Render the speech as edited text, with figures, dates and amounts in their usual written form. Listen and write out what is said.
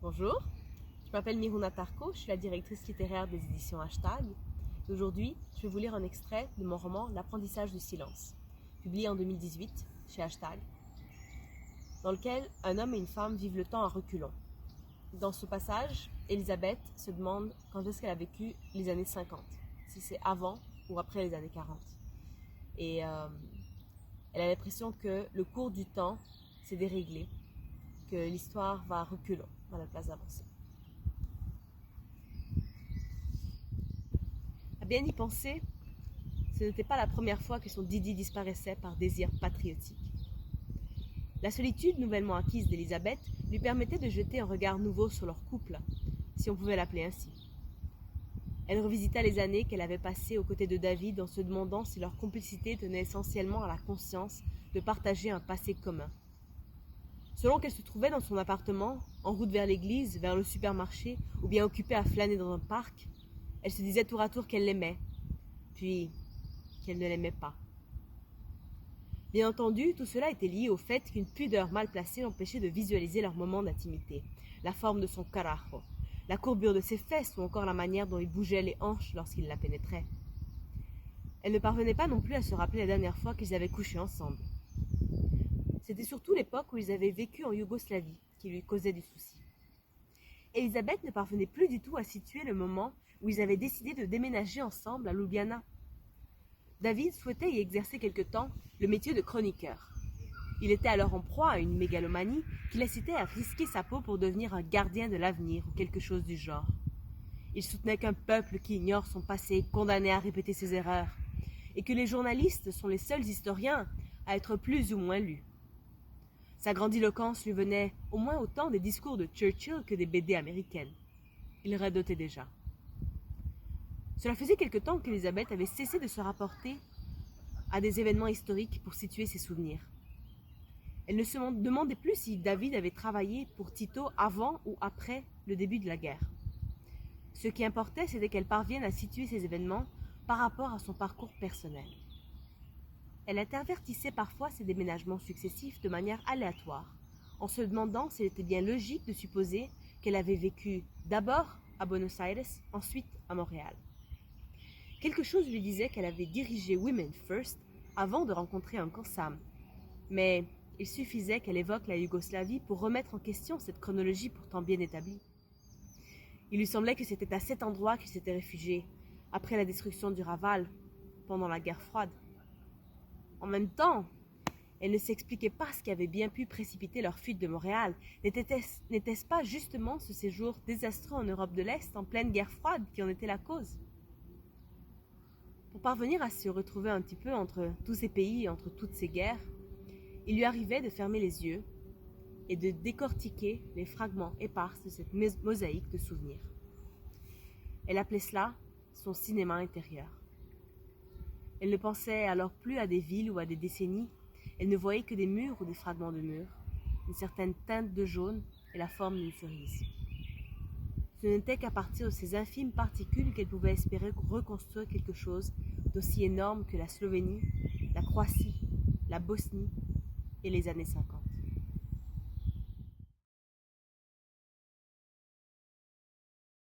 Bonjour, je m'appelle Miruna Tarko, je suis la directrice littéraire des éditions Hashtag. Aujourd'hui, je vais vous lire un extrait de mon roman L'apprentissage du silence, publié en 2018 chez Hashtag, dans lequel un homme et une femme vivent le temps à reculons. Dans ce passage, Elisabeth se demande quand est-ce qu'elle a vécu les années 50, si c'est avant ou après les années 40. Et elle a l'impression que le cours du temps s'est déréglé, que l'histoire va à reculons à la place d'avancer. À bien y penser, ce n'était pas la première fois que son Didi disparaissait par désir patriotique. La solitude nouvellement acquise d'Elisabeth lui permettait de jeter un regard nouveau sur leur couple, si on pouvait l'appeler ainsi. Elle revisita les années qu'elle avait passées aux côtés de David en se demandant si leur complicité tenait essentiellement à la conscience de partager un passé commun. Selon qu'elle se trouvait dans son appartement, en route vers l'église, vers le supermarché, ou bien occupée à flâner dans un parc, elle se disait tour à tour qu'elle l'aimait, puis qu'elle ne l'aimait pas. Bien entendu, tout cela était lié au fait qu'une pudeur mal placée l'empêchait de visualiser leur moment d'intimité, la forme de son carajo, la courbure de ses fesses ou encore la manière dont il bougeait les hanches lorsqu'il la pénétrait. Elle ne parvenait pas non plus à se rappeler la dernière fois qu'ils avaient couché ensemble. C'était surtout l'époque où ils avaient vécu en Yougoslavie qui lui causait du souci. Elisabeth ne parvenait plus du tout à situer le moment où ils avaient décidé de déménager ensemble à Ljubljana. David souhaitait y exercer quelque temps le métier de chroniqueur. Il était alors en proie à une mégalomanie qui l'incitait à risquer sa peau pour devenir un gardien de l'avenir ou quelque chose du genre. Il soutenait qu'un peuple qui ignore son passé est condamné à répéter ses erreurs, et que les journalistes sont les seuls historiens à être plus ou moins lus. Sa grandiloquence lui venait au moins autant des discours de Churchill que des BD américaines. Il radotait déjà. Cela faisait quelque temps qu'Elisabeth avait cessé de se rapporter à des événements historiques pour situer ses souvenirs. Elle ne se demandait plus si David avait travaillé pour Tito avant ou après le début de la guerre. Ce qui importait, c'était qu'elle parvienne à situer ces événements par rapport à son parcours personnel. Elle intervertissait parfois ses déménagements successifs de manière aléatoire, en se demandant s'il était bien logique de supposer qu'elle avait vécu d'abord à Buenos Aires, ensuite à Montréal. Quelque chose lui disait qu'elle avait dirigé Women First avant de rencontrer Uncle Sam, mais il suffisait qu'elle évoque la Yougoslavie pour remettre en question cette chronologie pourtant bien établie. Il lui semblait que c'était à cet endroit qu'ils s'étaient réfugiés, après la destruction du Raval, pendant la guerre froide. En même temps, elle ne s'expliquait pas ce qui avait bien pu précipiter leur fuite de Montréal. N'était-ce pas justement ce séjour désastreux en Europe de l'Est, en pleine guerre froide, qui en était la cause ? Pour parvenir à se retrouver un petit peu entre tous ces pays, entre toutes ces guerres, il lui arrivait de fermer les yeux et de décortiquer les fragments épars de cette mosaïque de souvenirs. Elle appelait cela son cinéma intérieur. Elle ne pensait alors plus à des villes ou à des décennies, elle ne voyait que des murs ou des fragments de murs, une certaine teinte de jaune et la forme d'une cerise. Ce n'était qu'à partir de ces infimes particules qu'elle pouvait espérer reconstruire quelque chose d'aussi énorme que la Slovénie, la Croatie, la Bosnie et les années 50.